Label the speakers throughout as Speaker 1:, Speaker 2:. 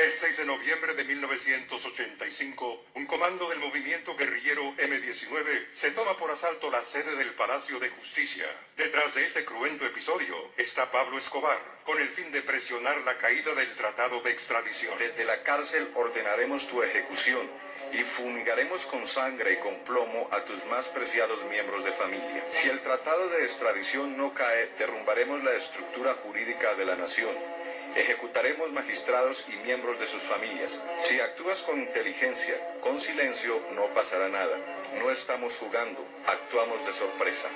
Speaker 1: El 6 de noviembre de 1985, un comando del movimiento guerrillero M-19 se toma por asalto la sede del Palacio de Justicia. Detrás de este cruento episodio está Pablo Escobar, con el fin de presionar la caída del tratado de extradición.
Speaker 2: Desde la cárcel ordenaremos tu ejecución y fumigaremos con sangre y con plomo a tus más preciados miembros de familia. Si el tratado de extradición no cae, derrumbaremos la estructura jurídica de la nación. Ejecutaremos magistrados y miembros de sus familias. Si actúas con inteligencia, con silencio, no pasará nada. No estamos jugando, actuamos de sorpresa.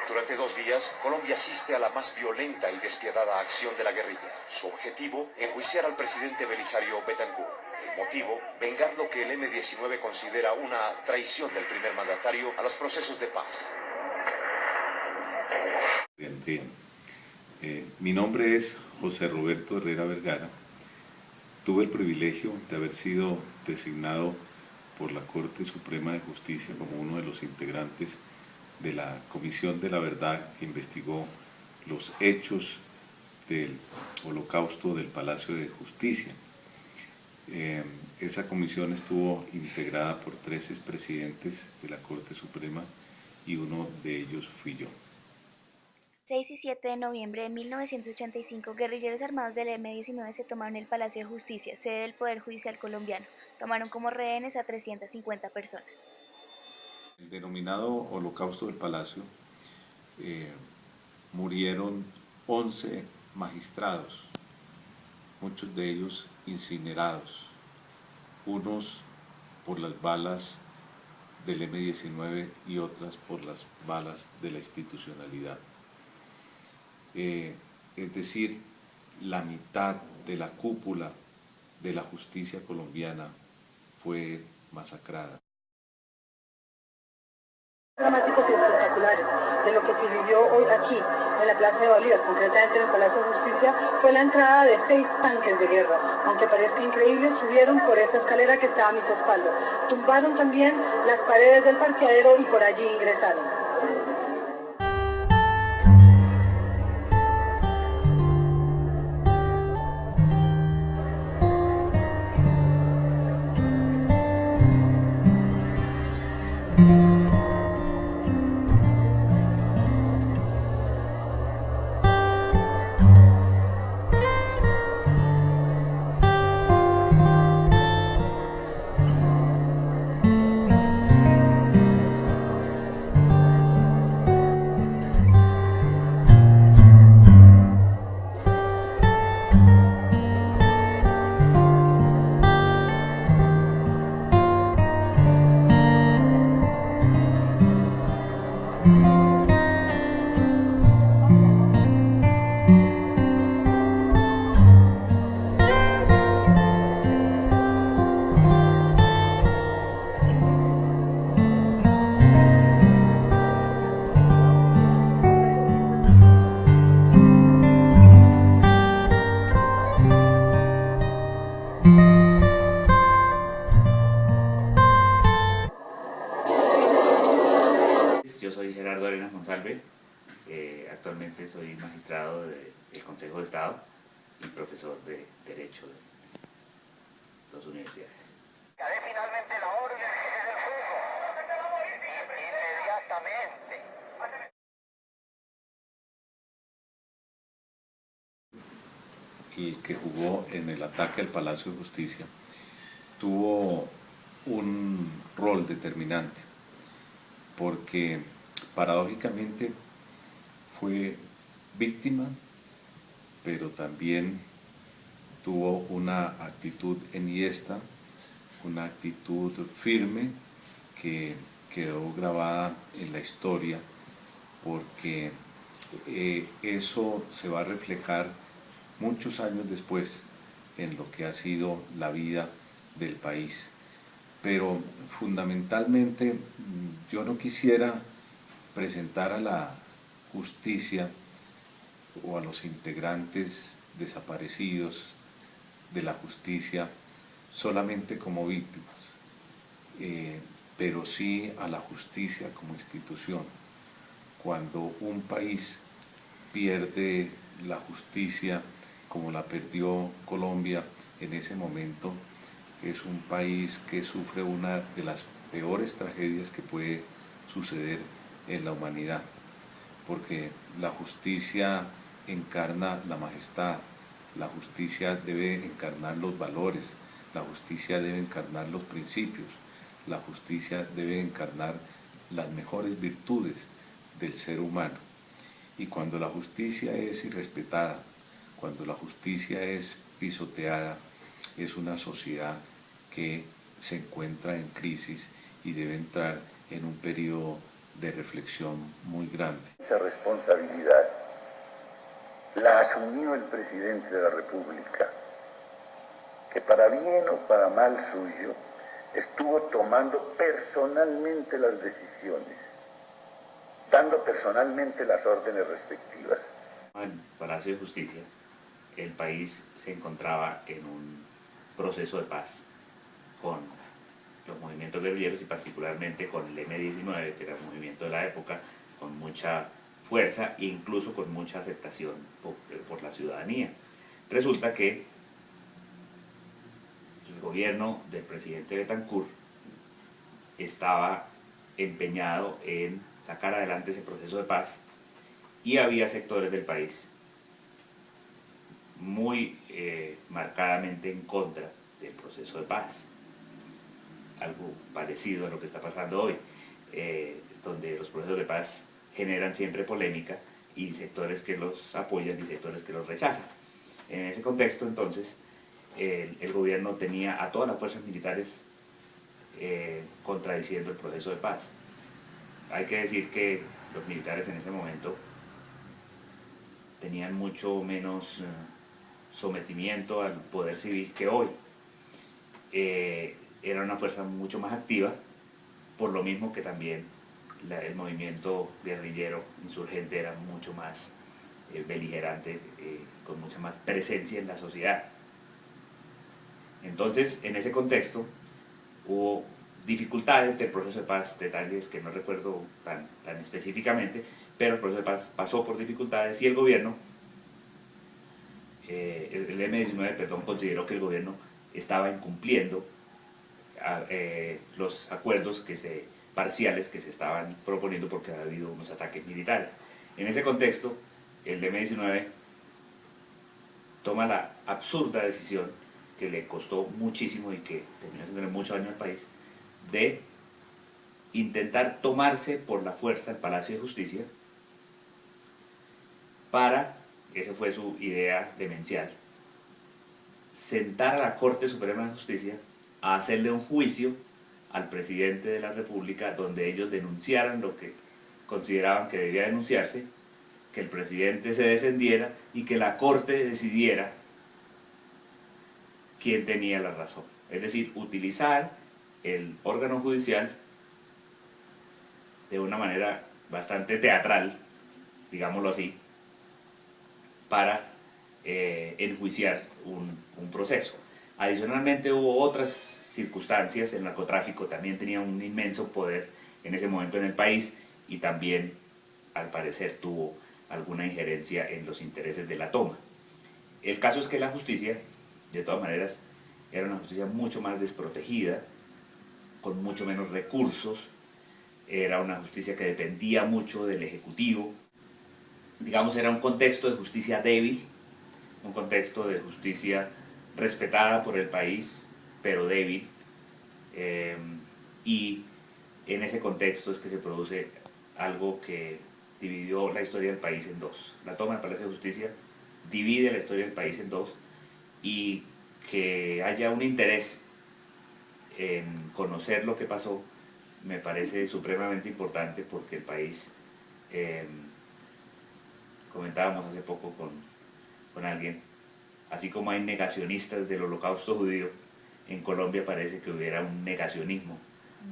Speaker 3: Durante 2 días, Colombia asiste a la más violenta y despiadada acción de la guerrilla. Su objetivo, enjuiciar al presidente Belisario Betancourt. El motivo, vengar lo que el M-19 considera una traición del primer mandatario a los procesos de paz.
Speaker 4: Mi nombre es José Roberto Herrera Vergara. Tuve el privilegio de haber sido designado por la Corte Suprema de Justicia como uno de los integrantes de la Comisión de la Verdad que investigó los hechos del Holocausto del Palacio de Justicia. Esa comisión estuvo integrada por 13 expresidentes de la Corte Suprema y uno de ellos fui yo.
Speaker 5: 6 y 7 de noviembre de 1985, guerrilleros armados del M-19 se tomaron el Palacio de Justicia, sede del Poder Judicial colombiano. Tomaron como rehenes a 350 personas.
Speaker 4: El denominado Holocausto del Palacio murieron 11 magistrados, muchos de ellos incinerados, unos por las balas del M-19 y otras por las balas de la institucionalidad. Es decir, la mitad de la cúpula de la justicia colombiana fue masacrada.
Speaker 6: Dramáticos y espectaculares de lo que se vivió hoy aquí, en la Plaza de Bolívar, concretamente en el Palacio de Justicia, fue la entrada de 6 tanques de guerra. Aunque parezca increíble, subieron por esa escalera que estaba a mis espaldas. Tumbaron también las paredes del parqueadero y por allí ingresaron.
Speaker 7: Yo soy Gerardo Arenas Monsalve, actualmente soy magistrado del Consejo de Estado y profesor de Derecho de 2 universidades.
Speaker 8: Daré finalmente la orden de cese del fuego. Inmediatamente.
Speaker 4: El que jugó en el ataque al Palacio de Justicia tuvo un rol determinante porque paradójicamente fue víctima, pero también tuvo una actitud enhiesta, una actitud firme que quedó grabada en la historia, porque eso se va a reflejar muchos años después en lo que ha sido la vida del país. Pero fundamentalmente yo no quisiera presentar a la justicia o a los integrantes desaparecidos de la justicia solamente como víctimas, pero sí a la justicia como institución. Cuando un país pierde la justicia como la perdió Colombia en ese momento, es un país que sufre una de las peores tragedias que puede suceder en la humanidad, porque la justicia encarna la majestad, la justicia debe encarnar los valores, la justicia debe encarnar los principios, la justicia debe encarnar las mejores virtudes del ser humano. Y cuando la justicia es irrespetada, cuando la justicia es pisoteada, es una sociedad que se encuentra en crisis y debe entrar en un periodo de reflexión muy grande.
Speaker 9: Esa responsabilidad la asumió el presidente de la República, que para bien o para mal suyo, estuvo tomando personalmente las decisiones, dando personalmente las órdenes respectivas.
Speaker 7: En el Palacio de Justicia, el país se encontraba en un proceso de paz con los movimientos guerrilleros y particularmente con el M-19, que era el movimiento de la época, con mucha fuerza e incluso con mucha aceptación por la ciudadanía. Resulta que el gobierno del presidente Betancourt estaba empeñado en sacar adelante ese proceso de paz y había sectores del país muy marcadamente en contra del proceso de paz. Algo parecido a lo que está pasando hoy, donde los procesos de paz generan siempre polémica y sectores que los apoyan y sectores que los rechazan. En ese contexto, entonces, el gobierno tenía a todas las fuerzas militares contradiciendo el proceso de paz. Hay que decir que los militares en ese momento tenían mucho menos sometimiento al poder civil que hoy. Era una fuerza mucho más activa, por lo mismo que también el movimiento guerrillero insurgente era mucho más beligerante, con mucha más presencia en la sociedad. Entonces, en ese contexto, hubo dificultades del proceso de paz, detalles que no recuerdo tan específicamente, pero el proceso de paz pasó por dificultades y el gobierno, el M-19, consideró que el gobierno estaba incumpliendo los acuerdos parciales que se estaban proponiendo porque había habido unos ataques militares. En ese contexto, el M-19 toma la absurda decisión que le costó muchísimo y que terminó haciéndole mucho daño al país, de intentar tomarse por la fuerza el Palacio de Justicia para, esa fue su idea demencial, sentar a la Corte Suprema de Justicia a hacerle un juicio al presidente de la República donde ellos denunciaran lo que consideraban que debía denunciarse, que el presidente se defendiera y que la Corte decidiera quién tenía la razón. Es decir, utilizar el órgano judicial de una manera bastante teatral, digámoslo así, para enjuiciar un proceso. Adicionalmente hubo otras circunstancias, el narcotráfico también tenía un inmenso poder en ese momento en el país y también al parecer tuvo alguna injerencia en los intereses de la toma. El caso es que la justicia, de todas maneras, era una justicia mucho más desprotegida, con mucho menos recursos, era una justicia que dependía mucho del Ejecutivo, digamos era un contexto de justicia débil, un contexto de justicia respetada por el país, pero débil, y en ese contexto es que se produce algo que dividió la historia del país en dos. La toma del Palacio de Justicia divide la historia del país en dos, y que haya un interés en conocer lo que pasó me parece supremamente importante porque el país, comentábamos hace poco con alguien, así como hay negacionistas del Holocausto judío, en Colombia parece que hubiera un negacionismo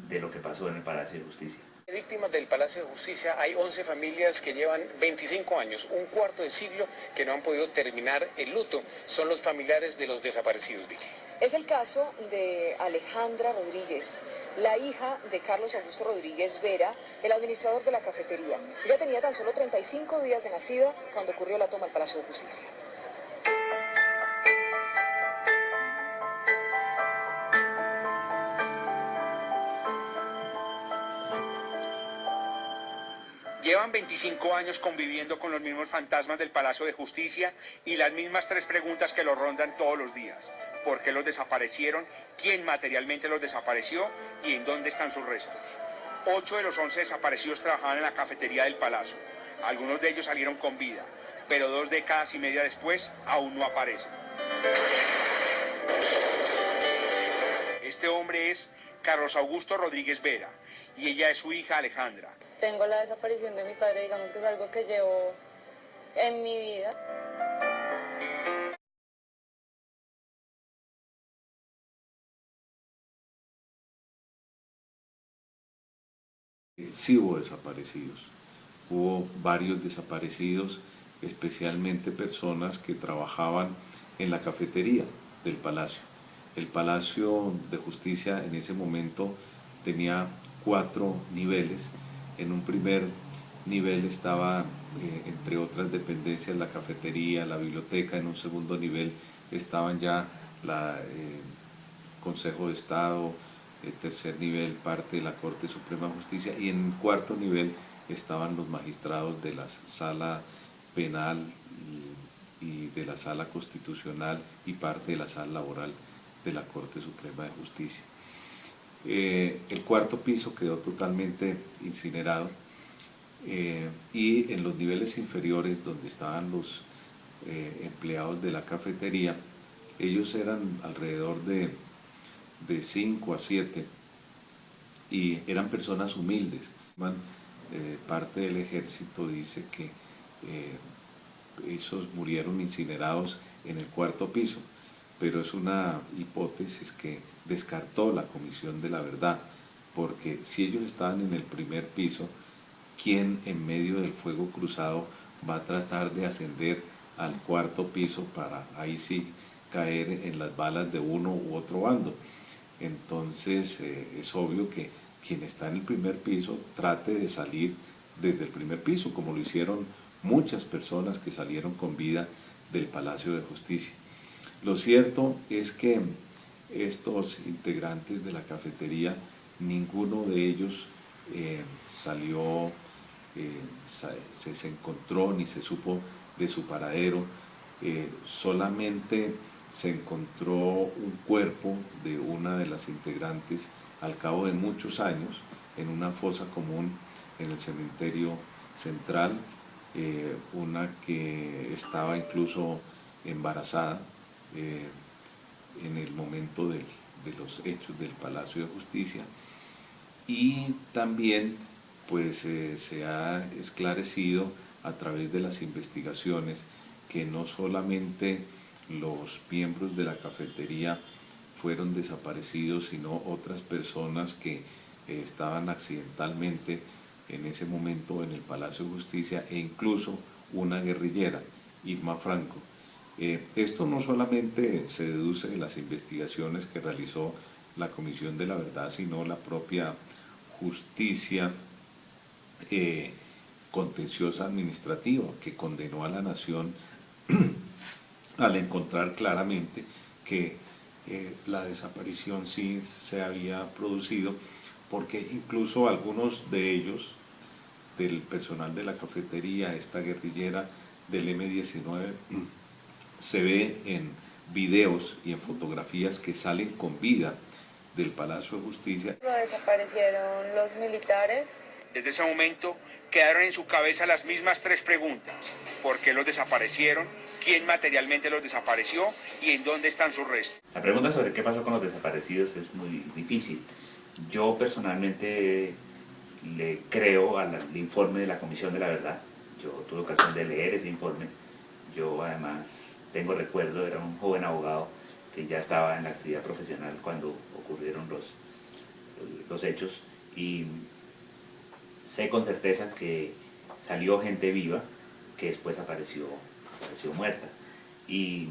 Speaker 7: de lo que pasó en el Palacio de Justicia.
Speaker 10: Víctimas del Palacio de Justicia hay 11 familias que llevan 25 años, un cuarto de siglo, que no han podido terminar el luto. Son los familiares de los desaparecidos, Vicky.
Speaker 11: Es el caso de Alejandra Rodríguez, la hija de Carlos Augusto Rodríguez Vera, el administrador de la cafetería. Ella tenía tan solo 35 días de nacida cuando ocurrió la toma al Palacio de Justicia.
Speaker 12: Llevan 25 años conviviendo con los mismos fantasmas del Palacio de Justicia y las mismas 3 preguntas que los rondan todos los días. ¿Por qué los desaparecieron? ¿Quién materialmente los desapareció? ¿Y en dónde están sus restos? 8 de los 11 desaparecidos trabajaban en la cafetería del Palacio. Algunos de ellos salieron con vida, pero 2 décadas y media después aún no aparecen. Este hombre es Carlos Augusto Rodríguez Vera y ella es su hija Alejandra.
Speaker 11: Tengo la desaparición de mi padre, digamos que es algo que llevo en mi vida.
Speaker 4: Sí hubo desaparecidos, hubo varios desaparecidos, especialmente personas que trabajaban en la cafetería del Palacio. El Palacio de Justicia en ese momento tenía 4 niveles. En un primer nivel estaba, entre otras dependencias, la cafetería, la biblioteca. En un segundo nivel estaban ya el Consejo de Estado, el tercer nivel parte de la Corte Suprema de Justicia, y en el cuarto nivel estaban los magistrados de la Sala Penal y de la Sala Constitucional y parte de la Sala Laboral de la Corte Suprema de Justicia. El cuarto piso quedó totalmente incinerado y en los niveles inferiores, donde estaban los empleados de la cafetería, ellos eran alrededor de 5 a 7 y eran personas humildes. Parte del ejército dice que esos murieron incinerados en el cuarto piso, pero es una hipótesis que descartó la Comisión de la Verdad, porque si ellos estaban en el primer piso, ¿quién en medio del fuego cruzado va a tratar de ascender al cuarto piso para ahí sí caer en las balas de uno u otro bando? Entonces es obvio que quien está en el primer piso trate de salir desde el primer piso, como lo hicieron muchas personas que salieron con vida del Palacio de Justicia. Lo cierto es que estos integrantes de la cafetería, ninguno de ellos salió, se encontró ni se supo de su paradero, solamente se encontró un cuerpo de una de las integrantes al cabo de muchos años en una fosa común en el cementerio central, una que estaba incluso embarazada en el momento de los hechos del Palacio de Justicia, y también pues se ha esclarecido a través de las investigaciones que no solamente los miembros de la cafetería fueron desaparecidos, sino otras personas que estaban accidentalmente en ese momento en el Palacio de Justicia, e incluso una guerrillera, Irma Franco. Esto no solamente se deduce de las investigaciones que realizó la Comisión de la Verdad, sino la propia justicia contenciosa administrativa, que condenó a la nación al encontrar claramente que la desaparición sí se había producido, porque incluso algunos de ellos, del personal de la cafetería, esta guerrillera del M-19, se ve en videos y en fotografías que salen con vida del Palacio de Justicia.
Speaker 11: Lo desaparecieron los militares.
Speaker 12: Desde ese momento quedaron en su cabeza las mismas 3 preguntas. ¿Por qué los desaparecieron? ¿Quién materialmente los desapareció? ¿Y en dónde están sus restos?
Speaker 7: La pregunta sobre qué pasó con los desaparecidos es muy difícil. Yo personalmente le creo al informe de la Comisión de la Verdad. Yo tuve ocasión de leer ese informe. Yo además tengo recuerdo, era un joven abogado que ya estaba en la actividad profesional cuando ocurrieron los hechos, y sé con certeza que salió gente viva que después apareció muerta. Y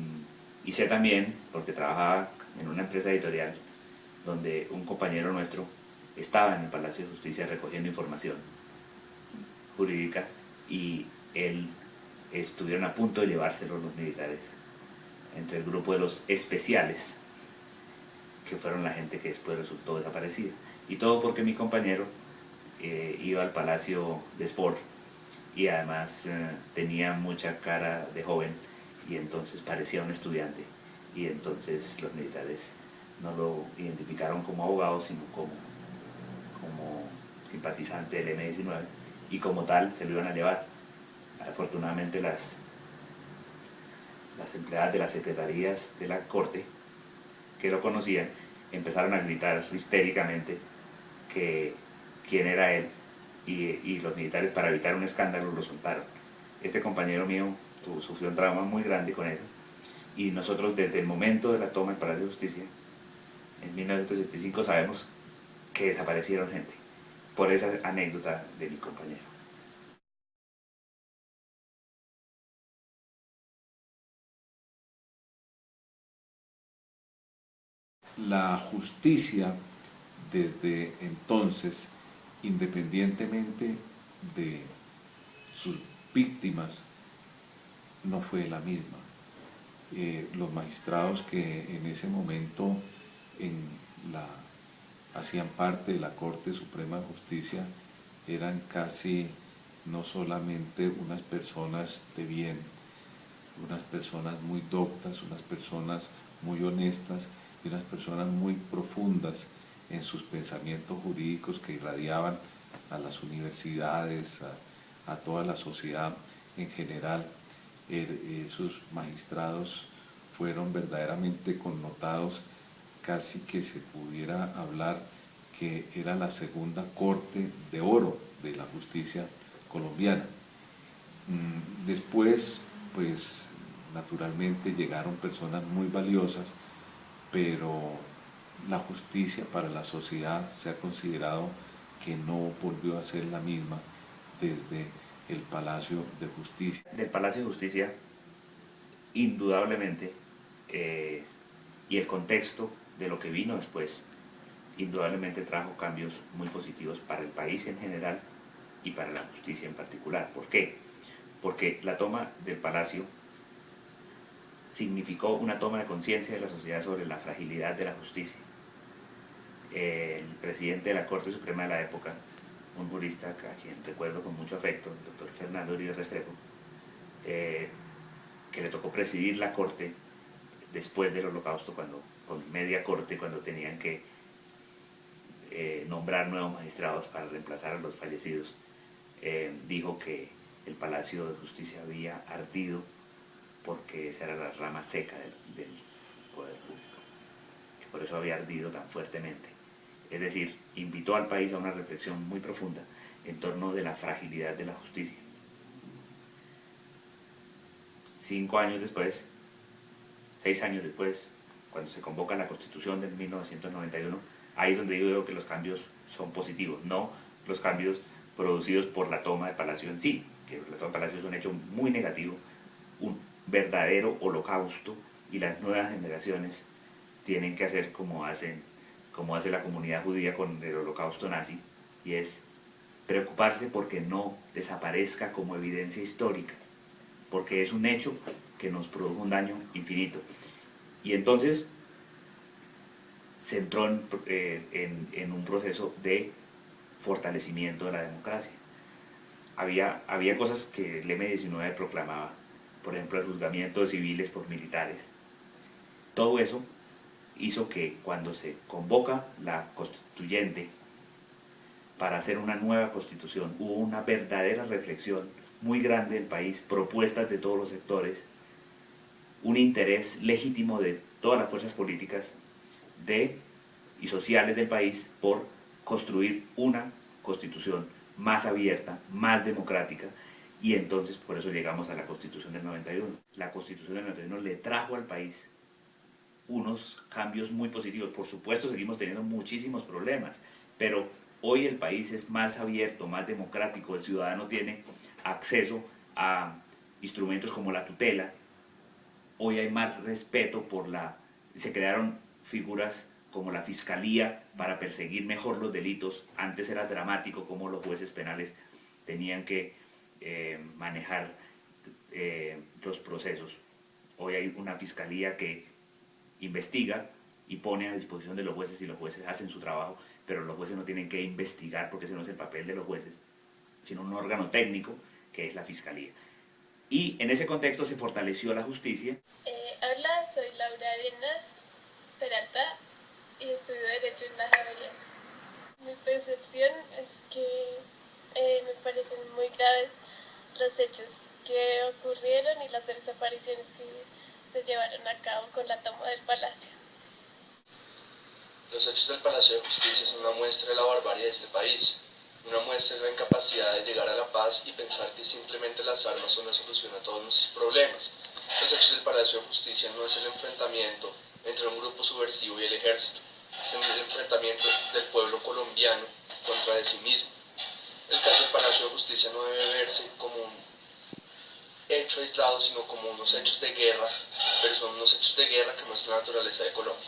Speaker 7: sé también, porque trabajaba en una empresa editorial, donde un compañero nuestro estaba en el Palacio de Justicia recogiendo información jurídica y él estuvieron a punto de llevárselo los militares entre el grupo de los especiales, que fueron la gente que después resultó desaparecida. Y todo porque mi compañero iba al Palacio de Sport y además tenía mucha cara de joven y entonces parecía un estudiante, y entonces los militares no lo identificaron como abogado sino como simpatizante del M-19, y como tal se lo iban a llevar. Afortunadamente las empleadas de las secretarías de la corte que lo conocían empezaron a gritar histéricamente que quién era él, y los militares, para evitar un escándalo, lo soltaron. Este compañero mío sufrió un trauma muy grande con eso, y nosotros desde el momento de la toma del Palacio de Justicia en 1975 sabemos que desaparecieron gente por esa anécdota de mi compañero.
Speaker 4: La justicia desde entonces, independientemente de sus víctimas, no fue la misma. Los magistrados que en ese momento hacían parte de la Corte Suprema de Justicia eran casi no solamente unas personas de bien, unas personas muy doctas, unas personas muy honestas y unas personas muy profundas en sus pensamientos jurídicos que irradiaban a las universidades, a toda la sociedad en general. Esos magistrados fueron verdaderamente connotados, casi que se pudiera hablar que era la segunda corte de oro de la justicia colombiana. Después, pues naturalmente llegaron personas muy valiosas, pero la justicia para la sociedad se ha considerado que no volvió a ser la misma desde el Palacio de Justicia.
Speaker 7: Del Palacio de Justicia, indudablemente, y el contexto de lo que vino después, indudablemente trajo cambios muy positivos para el país en general y para la justicia en particular. ¿Por qué? Porque la toma del Palacio significó una toma de conciencia de la sociedad sobre la fragilidad de la justicia. El presidente de la Corte Suprema de la época, un jurista a quien recuerdo con mucho afecto, el doctor Fernando Uribe Restrepo, que le tocó presidir la Corte después del Holocausto, con media Corte, cuando tenían que nombrar nuevos magistrados para reemplazar a los fallecidos, dijo que el Palacio de Justicia había ardido porque esa era la rama seca del poder público, que por eso había ardido tan fuertemente. Es decir, invitó al país a una reflexión muy profunda en torno de la fragilidad de la justicia. 6 años después, cuando se convoca la Constitución de 1991, ahí es donde yo veo que los cambios son positivos, no los cambios producidos por la toma de Palacio en sí, que la toma de Palacio es un hecho muy negativo, un verdadero holocausto, y las nuevas generaciones tienen que hacer como hace la comunidad judía con el holocausto nazi, y es preocuparse porque no desaparezca como evidencia histórica, porque es un hecho que nos produjo un daño infinito. Y entonces se entró en un proceso de fortalecimiento de la democracia. Había cosas que el M-19 proclamaba, por ejemplo el juzgamiento de civiles por militares. Todo eso hizo que cuando se convoca la constituyente para hacer una nueva constitución, hubo una verdadera reflexión muy grande del país, propuestas de todos los sectores, un interés legítimo de todas las fuerzas políticas y sociales del país por construir una constitución más abierta, más democrática, y entonces por eso llegamos a la Constitución del 91. La Constitución del 91 le trajo al país unos cambios muy positivos. Por supuesto seguimos teniendo muchísimos problemas, pero Hoy el país es más abierto, más democrático, el ciudadano tiene acceso a instrumentos como la tutela, hoy hay más respeto se crearon figuras como la fiscalía para perseguir mejor los delitos. Antes era dramático cómo los jueces penales tenían que manejar los procesos. Hoy hay una fiscalía que investiga y pone a disposición de los jueces y los jueces hacen su trabajo, pero los jueces no tienen que investigar porque ese no es el papel de los jueces, sino un órgano técnico que es la fiscalía. Y en ese contexto se fortaleció la justicia.
Speaker 13: Hola, soy Laura Arenas Peralta y estudio Derecho en la Javeriana. Mi percepción es que me parecen muy graves los hechos que ocurrieron y las desapariciones que se llevaron a cabo con la toma del palacio.
Speaker 14: Los hechos del Palacio de Justicia son una muestra de la barbarie de este país, una muestra de la incapacidad de llegar a la paz y pensar que simplemente las armas son la solución a todos nuestros problemas. Los hechos del Palacio de Justicia no es el enfrentamiento entre un grupo subversivo y el ejército, es el enfrentamiento del pueblo colombiano contra de sí mismo. El caso del Palacio de Justicia no debe verse como un hecho aislado, sino como unos hechos de guerra, pero son unos hechos de guerra que muestran la naturaleza de Colombia.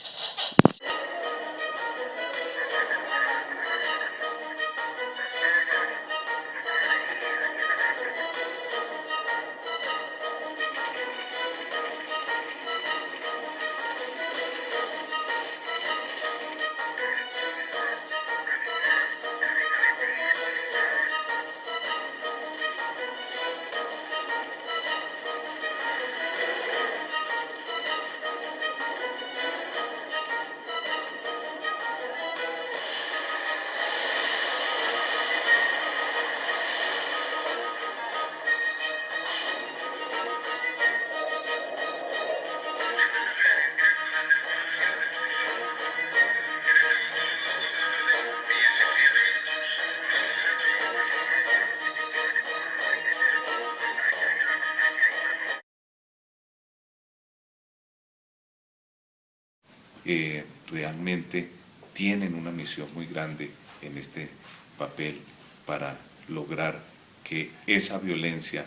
Speaker 4: Realmente tienen una misión muy grande en este papel para lograr que esa violencia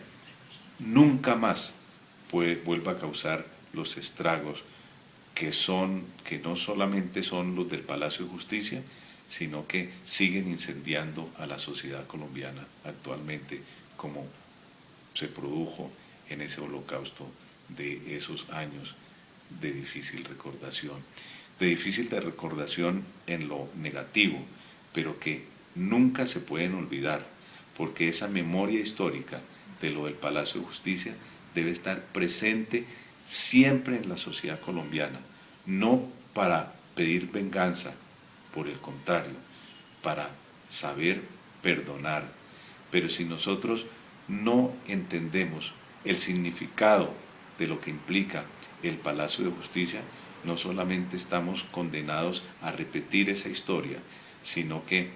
Speaker 4: nunca más vuelva a causar los estragos que no solamente son los del Palacio de Justicia, sino que siguen incendiando a la sociedad colombiana actualmente, como se produjo en ese holocausto de esos años de difícil recordación en lo negativo, pero que nunca se pueden olvidar, porque esa memoria histórica de lo del Palacio de Justicia debe estar presente siempre en la sociedad colombiana, no para pedir venganza, por el contrario, para saber perdonar. Pero si nosotros no entendemos el significado de lo que implica el Palacio de Justicia, no solamente estamos condenados a repetir esa historia, sino que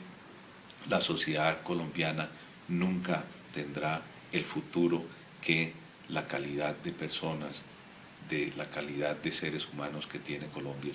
Speaker 4: la sociedad colombiana nunca tendrá el futuro que la calidad de personas, de la calidad de seres humanos que tiene Colombia.